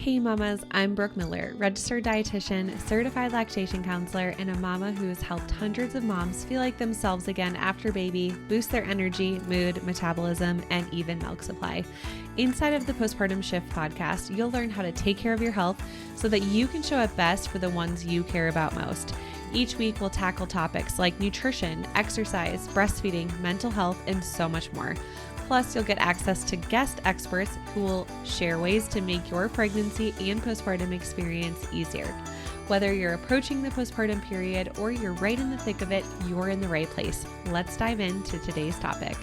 Hey mamas, I'm Brooke Miller, registered dietitian, certified lactation counselor, and a mama who has helped hundreds of moms feel like themselves again after baby, boost their energy, mood, metabolism, and even milk supply. Inside of the Postpartum Shift podcast, you'll learn how to take care of your health so that you can show up best for the ones you care about most. Each week, we'll tackle topics like nutrition, exercise, breastfeeding, mental health, and so much more. Plus, you'll get access to guest experts who will share ways to make your pregnancy and postpartum experience easier. Whether you're approaching the postpartum period or you're right in the thick of it, you're in the right place. Let's dive into today's topic.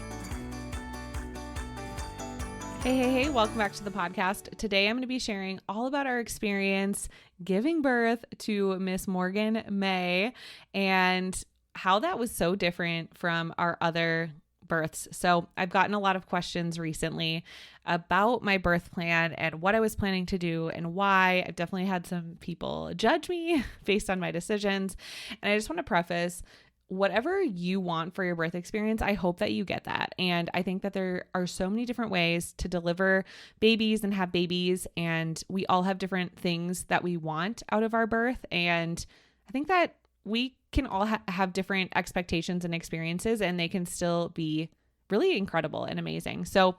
Hey, welcome back to the podcast. Today, I'm going to be sharing all about our experience giving birth to Miss Morgan May and how that was so different from our other births. So I've gotten a lot of questions recently about my birth plan and what I was planning to do and why. I've definitely had some people judge me based on my decisions. And I just want to preface, whatever you want for your birth experience, I hope that you get that. And I think that there are so many different ways to deliver babies and have babies. And we all have different things that we want out of our birth. And I think that we can all have different expectations and experiences, and they can still be really incredible and amazing. So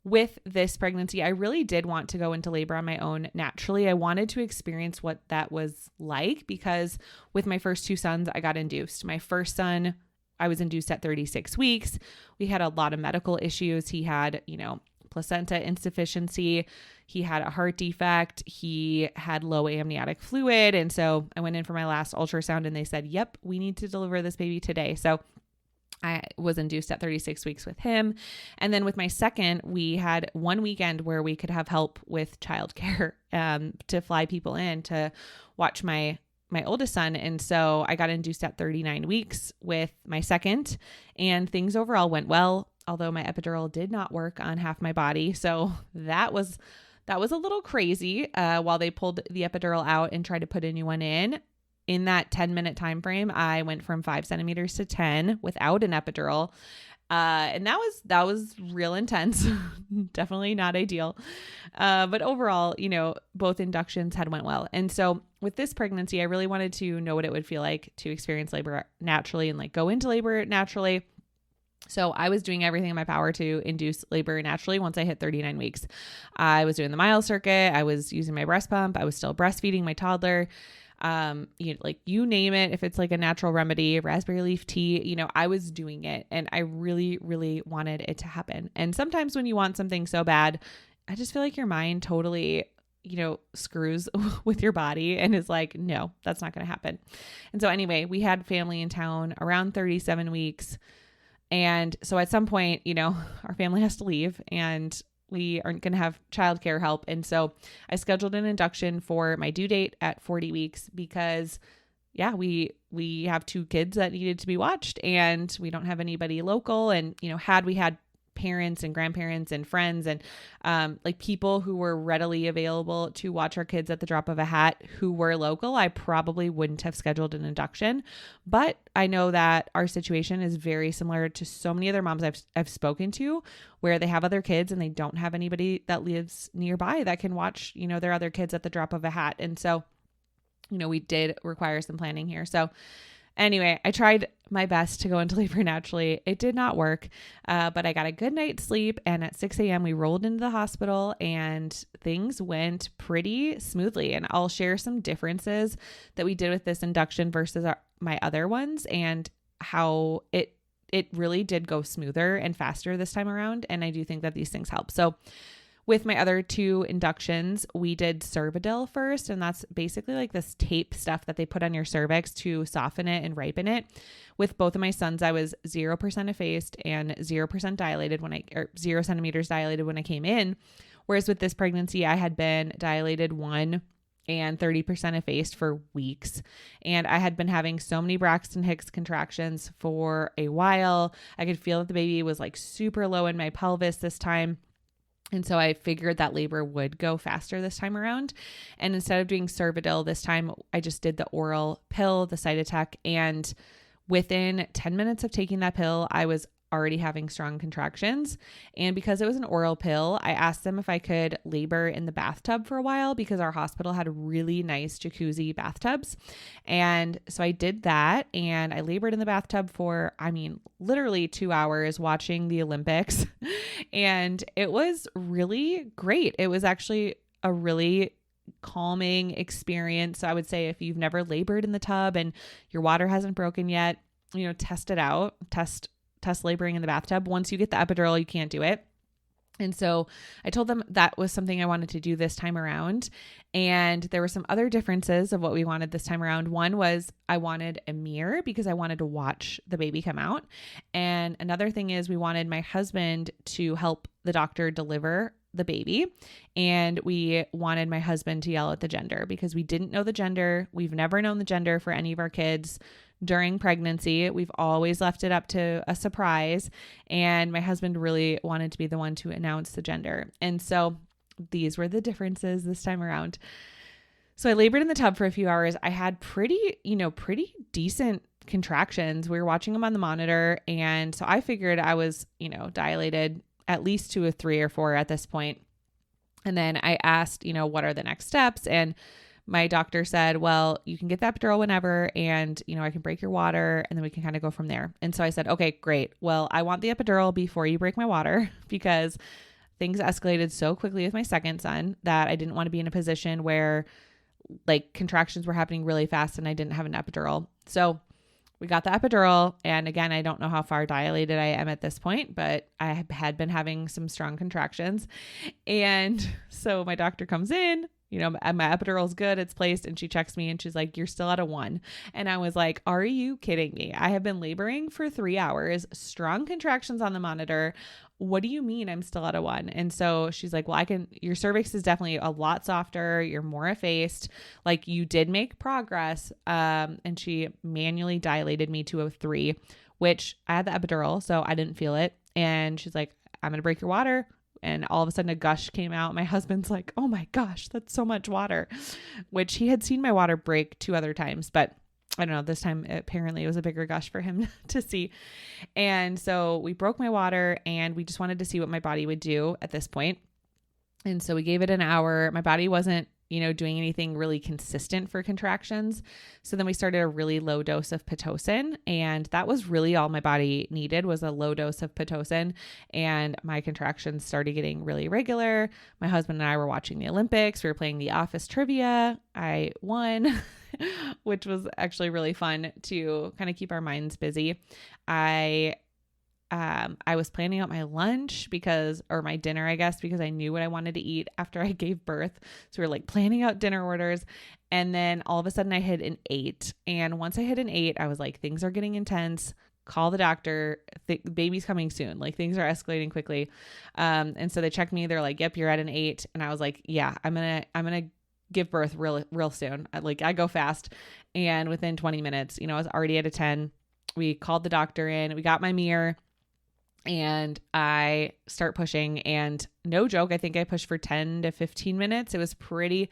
with this pregnancy, I really did want to go into labor on my own naturally. I wanted to experience what that was like because with my first two sons, I got induced. My first son, I was induced at 36 weeks. We had a lot of medical issues. He had, placenta insufficiency. He had a heart defect. He had low amniotic fluid. And so I went in for my last ultrasound and they said, yep, we need to deliver this baby today. So I was induced at 36 weeks with him. And then with my second, we had one weekend where we could have help with childcare to fly people in to watch my oldest son. And so I got induced at 39 weeks with my second, and things overall went well, although my epidural did not work on half my body. So that was a little crazy while they pulled the epidural out and tried to put a new one in. In that 10-minute time frame, I went from 5 centimeters to 10 without an epidural. And that was real intense. Definitely not ideal. But overall, both inductions went well. And so with this pregnancy, I really wanted to know what it would feel like to experience labor naturally and go into labor naturally. So I was doing everything in my power to induce labor naturally once I hit 39 weeks. I was doing the mile circuit. I was using my breast pump. I was still breastfeeding my toddler. You name it, if it's a natural remedy, raspberry leaf tea, I was doing it, and I really, really wanted it to happen. And sometimes when you want something so bad, I just feel like your mind totally, screws with your body and is like, no, that's not going to happen. And so anyway, we had family in town around 37 weeks. And so at some point, our family has to leave and we aren't going to have childcare help. And so I scheduled an induction for my due date at 40 weeks because we have two kids that needed to be watched and we don't have anybody local. And, had we had parents and grandparents and friends and people who were readily available to watch our kids at the drop of a hat who were local, I probably wouldn't have scheduled an induction. But I know that our situation is very similar to so many other moms I've spoken to where they have other kids and they don't have anybody that lives nearby that can watch, their other kids at the drop of a hat. And so, we did require some planning here. So anyway, I tried my best to go into labor naturally. It did not work, but I got a good night's sleep. And at 6 a.m., we rolled into the hospital and things went pretty smoothly. And I'll share some differences that we did with this induction versus my other ones and how it really did go smoother and faster this time around. And I do think that these things help. So with my other two inductions, we did Cervidil first, and that's basically this tape stuff that they put on your cervix to soften it and ripen it. With both of my sons, I was 0% effaced and 0% dilated 0 centimeters dilated when I came in. Whereas with this pregnancy, I had been dilated 1 and 30% effaced for weeks. And I had been having so many Braxton Hicks contractions for a while. I could feel that the baby was super low in my pelvis this time. And so I figured that labor would go faster this time around. And instead of doing Cervidil this time, I just did the oral pill, the Cytotec. And within 10 minutes of taking that pill, I was already having strong contractions. And because it was an oral pill, I asked them if I could labor in the bathtub for a while because our hospital had really nice jacuzzi bathtubs. And so I did that, and I labored in the bathtub for, literally 2 hours watching the Olympics. And it was really great. It was actually a really calming experience. So I would say if you've never labored in the tub and your water hasn't broken yet, test it out, test laboring in the bathtub. Once you get the epidural, you can't do it. And so I told them that was something I wanted to do this time around. And there were some other differences of what we wanted this time around. One was I wanted a mirror because I wanted to watch the baby come out. And another thing is we wanted my husband to help the doctor deliver the baby. And we wanted my husband to yell at the gender because we didn't know the gender. We've never known the gender for any of our kids during pregnancy. We've always left it up to a surprise. And my husband really wanted to be the one to announce the gender. And so these were the differences this time around. So I labored in the tub for a few hours. I had pretty decent contractions. We were watching them on the monitor. And so I figured I was, dilated at least to a 3 or 4 at this point. And then I asked, what are the next steps? And my doctor said, well, you can get the epidural whenever, and, I can break your water, and then we can kind of go from there. And so I said, okay, great. Well, I want the epidural before you break my water because things escalated so quickly with my second son that I didn't want to be in a position where contractions were happening really fast and I didn't have an epidural. So we got the epidural. And again, I don't know how far dilated I am at this point, but I had been having some strong contractions. And so my doctor comes in, my epidural is good. It's placed. And she checks me and she's like, you're still at a 1. And I was like, are you kidding me? I have been laboring for 3 hours, strong contractions on the monitor. What do you mean I'm still at a 1? And so she's like, well, your cervix is definitely a lot softer. You're more effaced. You did make progress. And she manually dilated me to a 3, which I had the epidural, so I didn't feel it. And she's like, I'm going to break your water. And all of a sudden a gush came out. My husband's like, oh my gosh, that's so much water, which he had seen my water break 2 other times, but I don't know, this time apparently it was a bigger gush for him to see. And so we broke my water and we just wanted to see what my body would do at this point. And so we gave it an hour. My body wasn't, doing anything really consistent for contractions. So then we started a really low dose of Pitocin, and that was really all my body needed was a low dose of Pitocin. And my contractions started getting really regular. My husband and I were watching the Olympics. We were playing the office trivia. I won, which was actually really fun to kind of keep our minds busy. I was planning out my lunch or my dinner, I guess, because I knew what I wanted to eat after I gave birth. So we were planning out dinner orders. And then all of a sudden I hit an 8. And once I hit an 8, I was like, things are getting intense. Call the doctor. Baby's coming soon. Things are escalating quickly. And so they checked me. They're like, yep, you're at an 8. And I was like, yeah, I'm going to give birth real soon. I go fast. And within 20 minutes, I was already at a 10. We called the doctor in. We got my mirror. And I start pushing, and no joke, I think I pushed for 10 to 15 minutes. It was pretty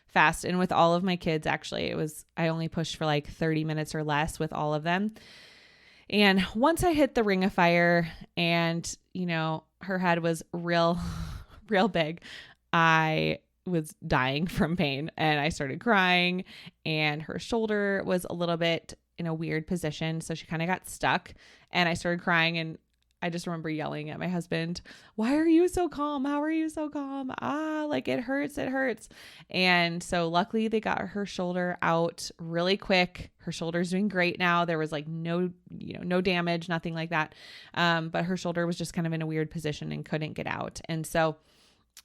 fast. And with all of my kids, actually, I only pushed for 30 minutes or less with all of them. And once I hit the ring of fire and, her head was real big, I was dying from pain and I started crying, and her shoulder was a little bit in a weird position. So she kind of got stuck and I started crying, and I just remember yelling at my husband, why are you so calm? How are you so calm? It hurts. And so luckily they got her shoulder out really quick. Her shoulder's doing great now. There was no damage, nothing like that. But her shoulder was just kind of in a weird position and couldn't get out. And so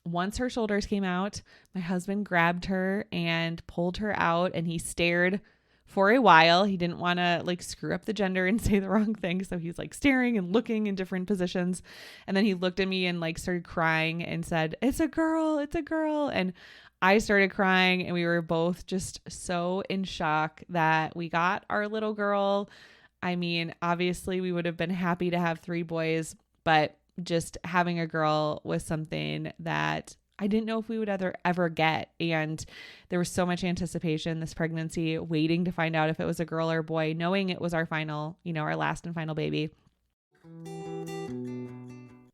once her shoulders came out, my husband grabbed her and pulled her out, and he stared for a while. He didn't want to screw up the gender and say the wrong thing. So he's staring and looking in different positions. And then he looked at me and started crying and said, it's a girl. And I started crying, and we were both just so in shock that we got our little girl. Obviously we would have been happy to have 3 boys, but just having a girl was something that I didn't know if we would ever get. And there was so much anticipation this pregnancy, waiting to find out if it was a girl or a boy, knowing it was our final, our last and final baby.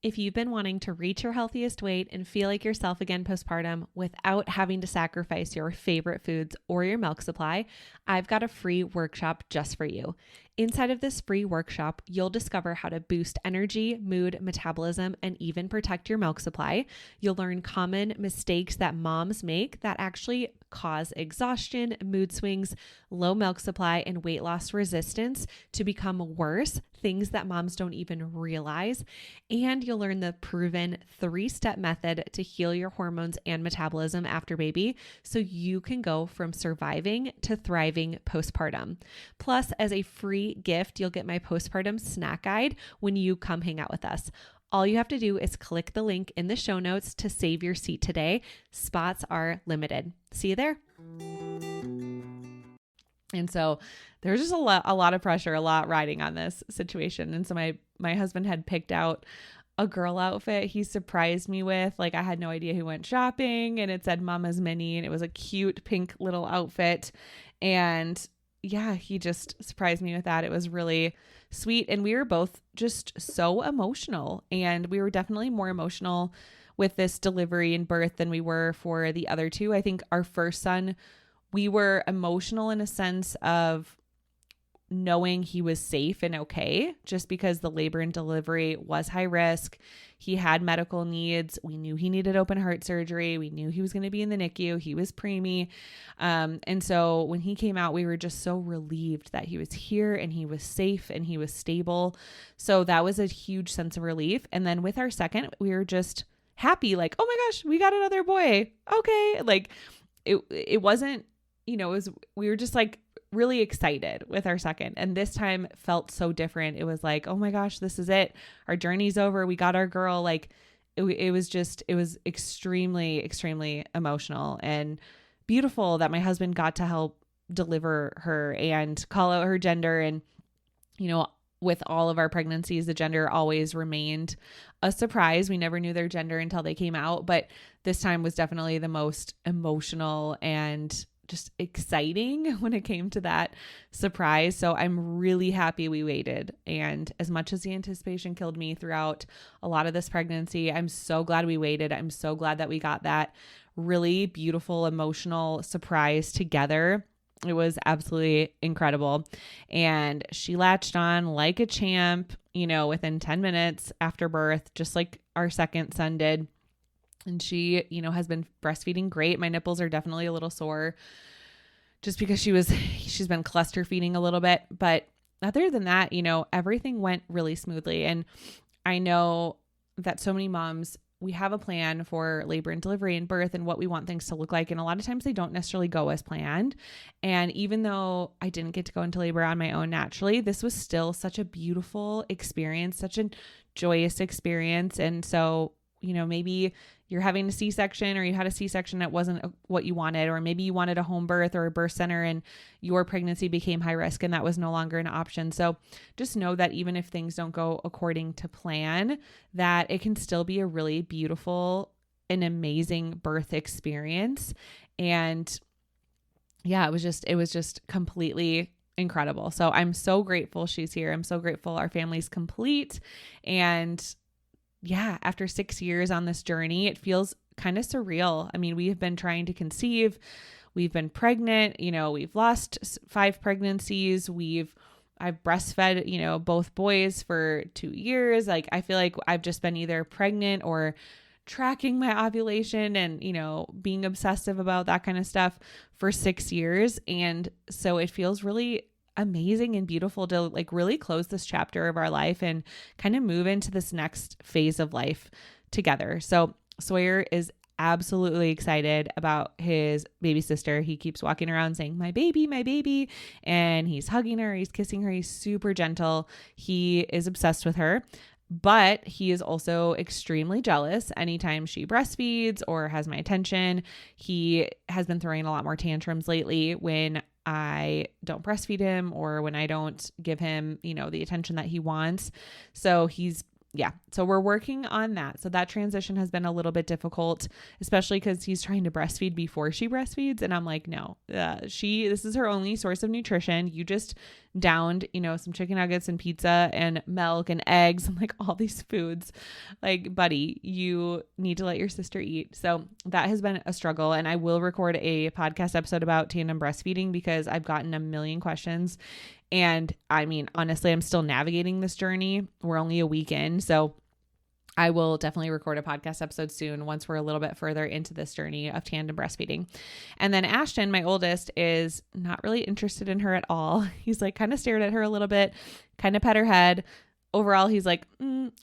If you've been wanting to reach your healthiest weight and feel like yourself again postpartum without having to sacrifice your favorite foods or your milk supply, I've got a free workshop just for you. Inside of this free workshop, you'll discover how to boost energy, mood, metabolism, and even protect your milk supply. You'll learn common mistakes that moms make that actually cause exhaustion, mood swings, low milk supply, and weight loss resistance to become worse, things that moms don't even realize. And you'll learn the proven 3-step method to heal your hormones and metabolism after baby so you can go from surviving to thriving postpartum. Plus, as a free gift, you'll get my postpartum snack guide when you come hang out with us. All you have to do is click the link in the show notes to save your seat today. Spots are limited. See you there. And so there's just a lot of pressure, a lot riding on this situation. And so my husband had picked out a girl outfit he surprised me with. Like, I had no idea he went shopping, and it said Mama's Mini, and it was a cute pink little outfit. And yeah, he just surprised me with that. It was really sweet. And we were both just so emotional, and we were definitely more emotional with this delivery and birth than we were for the other two. I think our first son, we were emotional in a sense of knowing he was safe and okay, just because the labor and delivery was high risk. He had medical needs. We knew he needed open heart surgery. We knew he was going to be in the NICU. He was preemie. And so when he came out, we were just so relieved that he was here and he was safe and he was stable. So that was a huge sense of relief. And then with our second, we were just happy, like, oh my gosh, we got another boy. Okay. Like it wasn't, we were just like really excited with our second. And this time felt so different. It was like, oh my gosh, this is it. Our journey's over. We got our girl. Like it was extremely, extremely emotional and beautiful that my husband got to help deliver her and call out her gender. And, with all of our pregnancies, the gender always remained a surprise. We never knew their gender until they came out, but this time was definitely the most emotional and just exciting when it came to that surprise. So I'm really happy we waited. And as much as the anticipation killed me throughout a lot of this pregnancy, I'm so glad we waited. I'm so glad that we got that really beautiful, emotional surprise together. It was absolutely incredible. And she latched on like a champ, within 10 minutes after birth, just like our second son did. And she, has been breastfeeding great. My nipples are definitely a little sore just because she's been cluster feeding a little bit. But other than that, everything went really smoothly. And I know that so many moms, we have a plan for labor and delivery and birth and what we want things to look like. And a lot of times they don't necessarily go as planned. And even though I didn't get to go into labor on my own naturally, this was still such a beautiful experience, such a joyous experience. And so, maybe you're having a C-section or you had a C-section that wasn't what you wanted, or maybe you wanted a home birth or a birth center and your pregnancy became high risk and that was no longer an option. So just know that even if things don't go according to plan, that it can still be a really beautiful and amazing birth experience. And yeah, it was just completely incredible. So I'm so grateful she's here. I'm so grateful our family's complete. And yeah, after 6 years on this journey, it feels kind of surreal. I mean, we have been trying to conceive. We've been pregnant. We've lost 5 pregnancies. I've breastfed, both boys for 2 years. Like, I feel like I've just been either pregnant or tracking my ovulation and, being obsessive about that kind of stuff for 6 years. And so it feels really amazing and beautiful to like really close this chapter of our life and kind of move into this next phase of life together. So Sawyer is absolutely excited about his baby sister. He keeps walking around saying, my baby, and he's hugging her, he's kissing her, he's super gentle. He is obsessed with her, but he is also extremely jealous anytime she breastfeeds or has my attention. He has been throwing a lot more tantrums lately when I don't breastfeed him or when I don't give him, the attention that he wants. So he's yeah, so we're working on that. So that transition has been a little bit difficult, especially because he's trying to breastfeed before she breastfeeds. And I'm like, no, this is her only source of nutrition. You just downed, some chicken nuggets and pizza and milk and eggs and like all these foods. Like, buddy, you need to let your sister eat. So that has been a struggle. And I will record a podcast episode about tandem breastfeeding because I've gotten a million questions. And I mean, honestly, I'm still navigating this journey. We're only a week in. So I will definitely record a podcast episode soon once we're a little bit further into this journey of tandem breastfeeding. And then Ashton, my oldest, is not really interested in her at all. He's like kind of stared at her a little bit, kind of pet her head. Overall, he's like,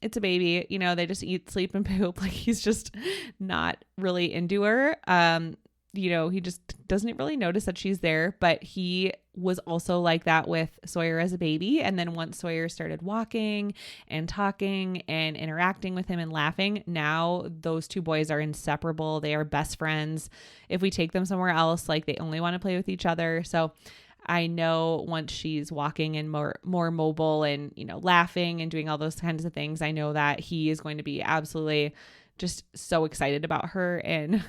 it's a baby. They just eat, sleep, and poop. Like, he's just not really into her. He just doesn't really notice that she's there, but he was also like that with Sawyer as a baby. And then once Sawyer started walking and talking and interacting with him and laughing, now those two boys are inseparable. They are best friends. If we take them somewhere else, like, they only want to play with each other. So I know once she's walking and more mobile and, laughing and doing all those kinds of things, I know that he is going to be absolutely just so excited about her and,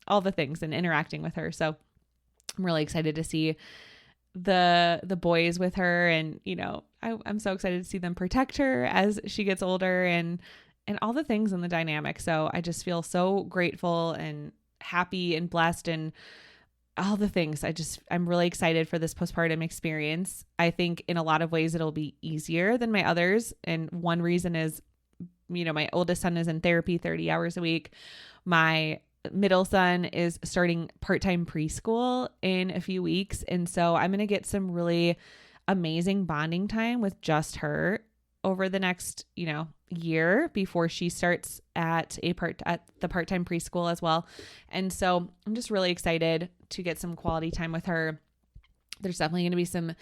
all the things and interacting with her. So I'm really excited to see the boys with her, and, I'm so excited to see them protect her as she gets older and all the things in the dynamic. So I just feel so grateful and happy and blessed and all the things. I'm really excited for this postpartum experience. I think in a lot of ways it'll be easier than my others. And one reason is, my oldest son is in therapy 30 hours a week. My middle son is starting part-time preschool in a few weeks. And so I'm going to get some really amazing bonding time with just her over the next, year before she starts at the part-time preschool as well. And so I'm just really excited to get some quality time with her. There's definitely going to be some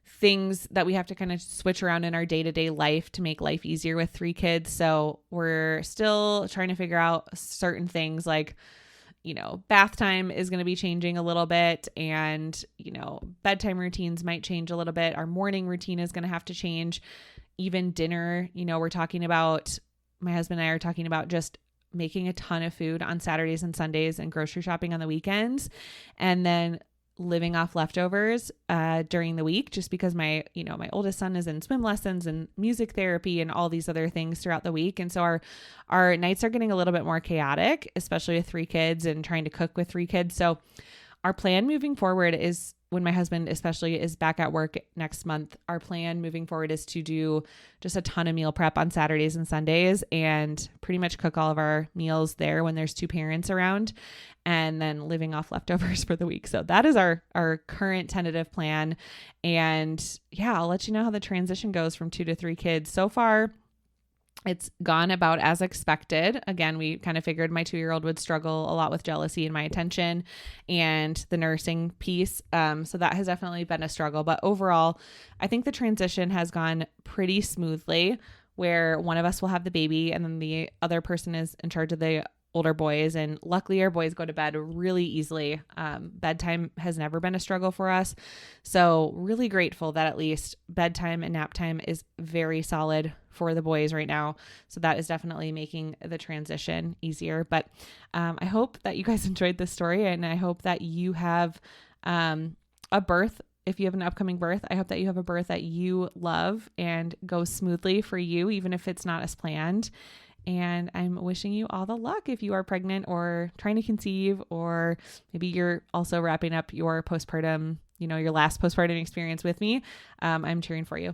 things that we have to kind of switch around in our day-to-day life to make life easier with 3 kids. So we're still trying to figure out certain things like, bath time is going to be changing a little bit, and, bedtime routines might change a little bit. Our morning routine is going to have to change. Even dinner, my husband and I are talking about just making a ton of food on Saturdays and Sundays and grocery shopping on the weekends, and then living off leftovers during the week, just because my oldest son is in swim lessons and music therapy and all these other things throughout the week. And so our nights are getting a little bit more chaotic, especially with 3 kids and trying to cook with 3 kids. So our plan moving forward is, when my husband especially is back at work next month, our plan moving forward is to do just a ton of meal prep on Saturdays and Sundays and pretty much cook all of our meals there when there's 2 parents around, and then living off leftovers for the week. So that is our current tentative plan. And yeah, I'll let you know how the transition goes from 2 to 3 kids. So far, it's gone about as expected. Again, we kind of figured my 2-year-old would struggle a lot with jealousy and my attention and the nursing piece. So that has definitely been a struggle. But overall, I think the transition has gone pretty smoothly, where one of us will have the baby and then the other person is in charge of the older boys. And luckily our boys go to bed really easily. Bedtime has never been a struggle for us. So really grateful that at least bedtime and nap time is very solid for the boys right now. So that is definitely making the transition easier. But I hope that you guys enjoyed this story, and I hope that you have a birth. If you have an upcoming birth, I hope that you have a birth that you love and goes smoothly for you, even if it's not as planned. And I'm wishing you all the luck if you are pregnant or trying to conceive, or maybe you're also wrapping up your postpartum, your last postpartum experience with me. I'm cheering for you.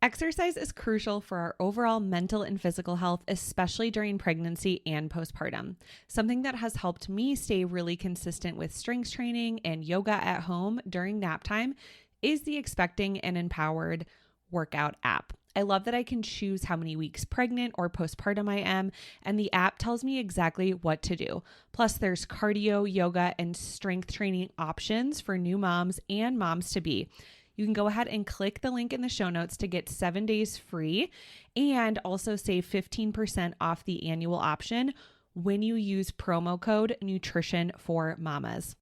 Exercise is crucial for our overall mental and physical health, especially during pregnancy and postpartum. Something that has helped me stay really consistent with strength training and yoga at home during nap time is the Expecting and Empowered workout app. I love that I can choose how many weeks pregnant or postpartum I am, and the app tells me exactly what to do. Plus, there's cardio, yoga, and strength training options for new moms and moms-to-be. You can go ahead and click the link in the show notes to get 7 days free and also save 15% off the annual option when you use promo code Nutrition for Mamas.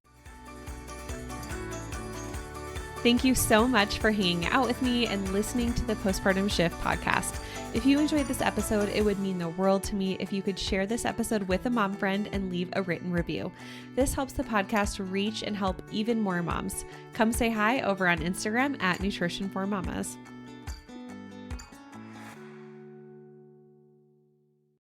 Thank you so much for hanging out with me and listening to the Postpartum Shift podcast. If you enjoyed this episode, it would mean the world to me if you could share this episode with a mom friend and leave a written review. This helps the podcast reach and help even more moms. Come say hi over on Instagram at Nutrition for Mamas.